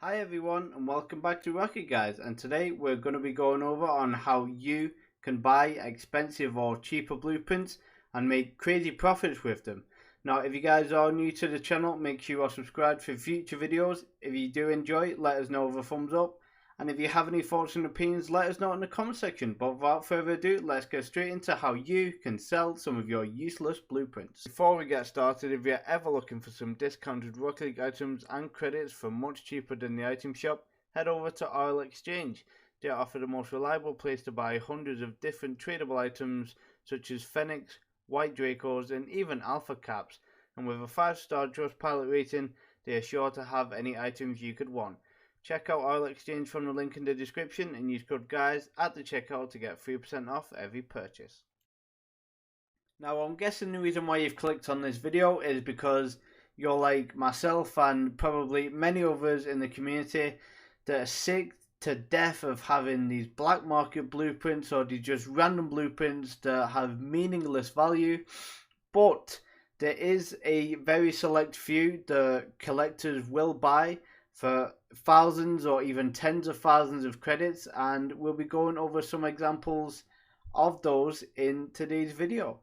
Hi everyone and welcome back to Rocket Guys, and today we're going to be going over on how you can buy expensive or cheaper blueprints and make crazy profits with them. Now if you guys are new to the channel, make sure you are subscribed for future videos. If you do enjoy, let us know with a thumbs up, and if you have any thoughts and opinions, let us know in the comment section. But without further ado, let's get straight into how you can sell some of your useless blueprints. Before we get started, if you're ever looking for some discounted Rocket League items and credits for much cheaper than the item shop, head over to Oil Exchange. They offer the most reliable place to buy hundreds of different tradable items such as Phoenix, White Dracos and even Alpha Caps, and with a 5-star Trustpilot rating, they are sure to have any items you could want. Check out Oil Exchange from the link in the description and use code GUYS at the checkout to get 3% off every purchase. Now I'm guessing the reason why you've clicked on this video is because you're like myself and probably many others in the community that are sick to death of having these black market blueprints or these just random blueprints that have meaningless value. But there is a very select few that collectors will buy for thousands or even tens of thousands of credits, and we'll be going over some examples of those in today's video.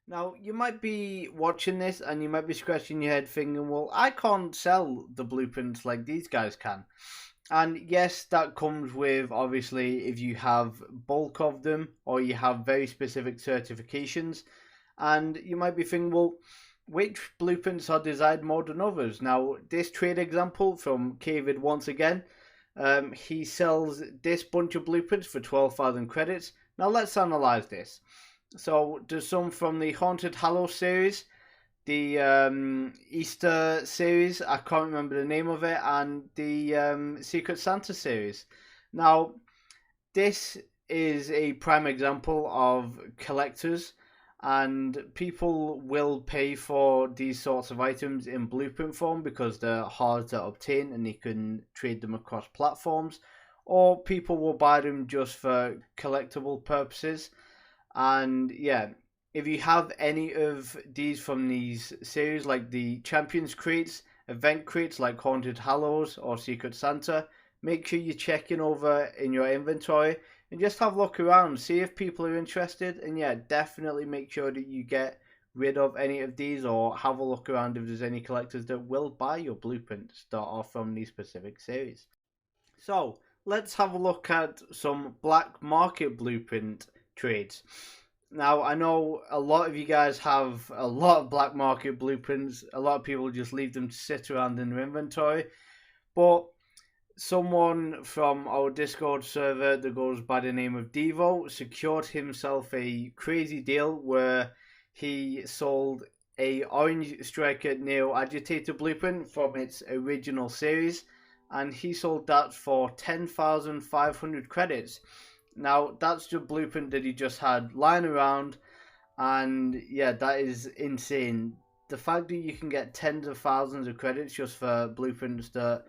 Now you might be watching this and you might be scratching your head thinking, well, I can't sell the blueprints like these guys can. And yes, that comes with obviously if you have bulk of them or you have very specific certifications. And you might be thinking, well, which blueprints are desired more than others? Now, this trade example from Kavid once again, he sells this bunch of blueprints for 12,000 credits. Now, let's analyze this. So, there's some from the Haunted Hallows series, the Easter series, I can't remember the name of it, and the Secret Santa series. Now, this is a prime example of collectors, and people will pay for these sorts of items in blueprint form because they're hard to obtain and they can trade them across platforms, or people will buy them just for collectible purposes. And yeah, if you have any of these from these series, like the Champions crates, event crates like Haunted Hallows or Secret Santa, make sure you're checking over in your inventory and just have a look around, see if people are interested, and yeah, definitely make sure that you get rid of any of these or have a look around if there's any collectors that will buy your blueprints that are from these specific series. So let's have a look at some black market blueprint trades. Now I know a lot of you guys have a lot of black market blueprints. A lot of people just leave them to sit around in their inventory, but someone from our Discord server that goes by the name of Devo secured himself a crazy deal where he sold a Orange Striker Neo Agitator blueprint from its original series, and he sold that for 10,500 credits. Now that's the blueprint that he just had lying around, and yeah, that is insane. The fact that you can get tens of thousands of credits just for blueprints that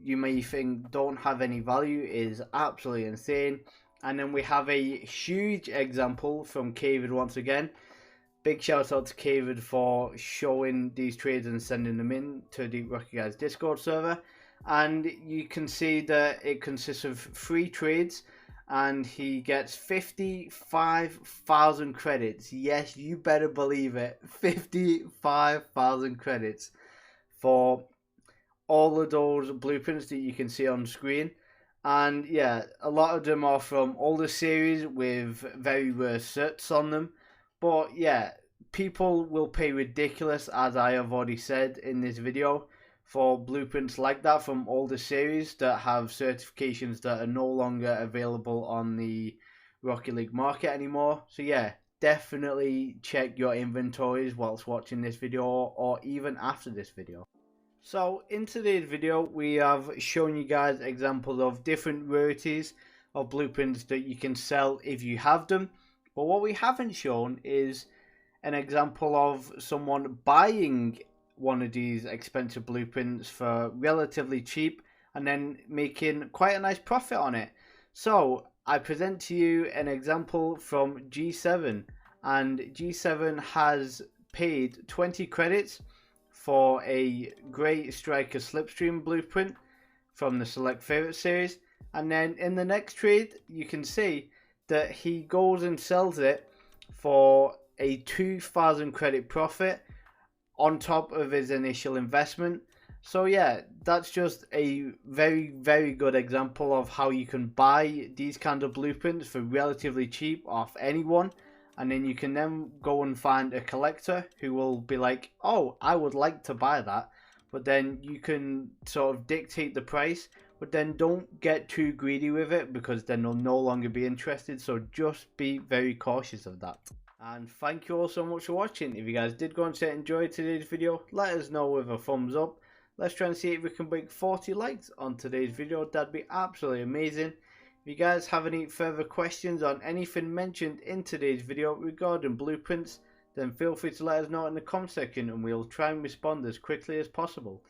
you may think don't have any value is absolutely insane. And then we have a huge example from Kavid once again. Big shout out to Kavid for showing these trades and sending them in to the Rocket Guys Discord server. And you can see that it consists of 3 trades and he gets 55,000 credits. Yes, you better believe it. 55,000 credits for all of those blueprints that you can see on screen. And yeah, a lot of them are from older series with very rare certs on them. But yeah, people will pay ridiculous, as I have already said in this video, for blueprints like that from older series that have certifications that are no longer available on the Rocket League market anymore. So yeah, definitely check your inventories whilst watching this video or even after this video. So in today's video we have shown you guys examples of different rarities of blueprints that you can sell if you have them. But what we haven't shown is an example of someone buying one of these expensive blueprints for relatively cheap and then making quite a nice profit on it. So I present to you an example from G7, and G7 has paid 20 credits for a Great Striker Slipstream blueprint from the select favorite series, and then in the next trade you can see that he goes and sells it for a 2,000 credit profit on top of his initial investment. So yeah, that's just a very good example of how you can buy these kind of blueprints for relatively cheap off anyone, and then you can then go and find a collector who will be like, oh, I would like to buy that, but then you can sort of dictate the price, but then don't get too greedy with it because then they'll no longer be interested. So just be very cautious of that. And thank you all so much for watching. If you guys did go and enjoy today's video, let us know with a thumbs up. Let's try and see if we can break 40 likes on today's video. That'd be absolutely amazing. If you guys have any further questions on anything mentioned in today's video regarding blueprints, then feel free to let us know in the comment section and we'll try and respond as quickly as possible.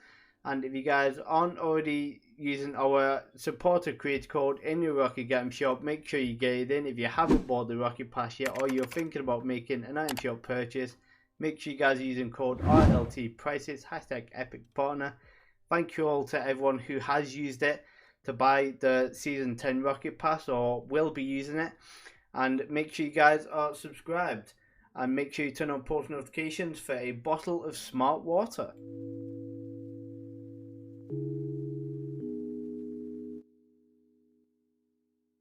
And if you guys aren't already using our supporter creator code in your Rocket Item Shop, make sure you get it in. If you haven't bought the Rocket Pass yet, or you're thinking about making an item shop purchase, make sure you guys are using code RLT Prices, hashtag Epic Partner. Thank you all to everyone who has used it to buy the Season 10 Rocket Pass or will be using it. And make sure you guys are subscribed. And make sure you turn on post notifications for a bottle of smart water.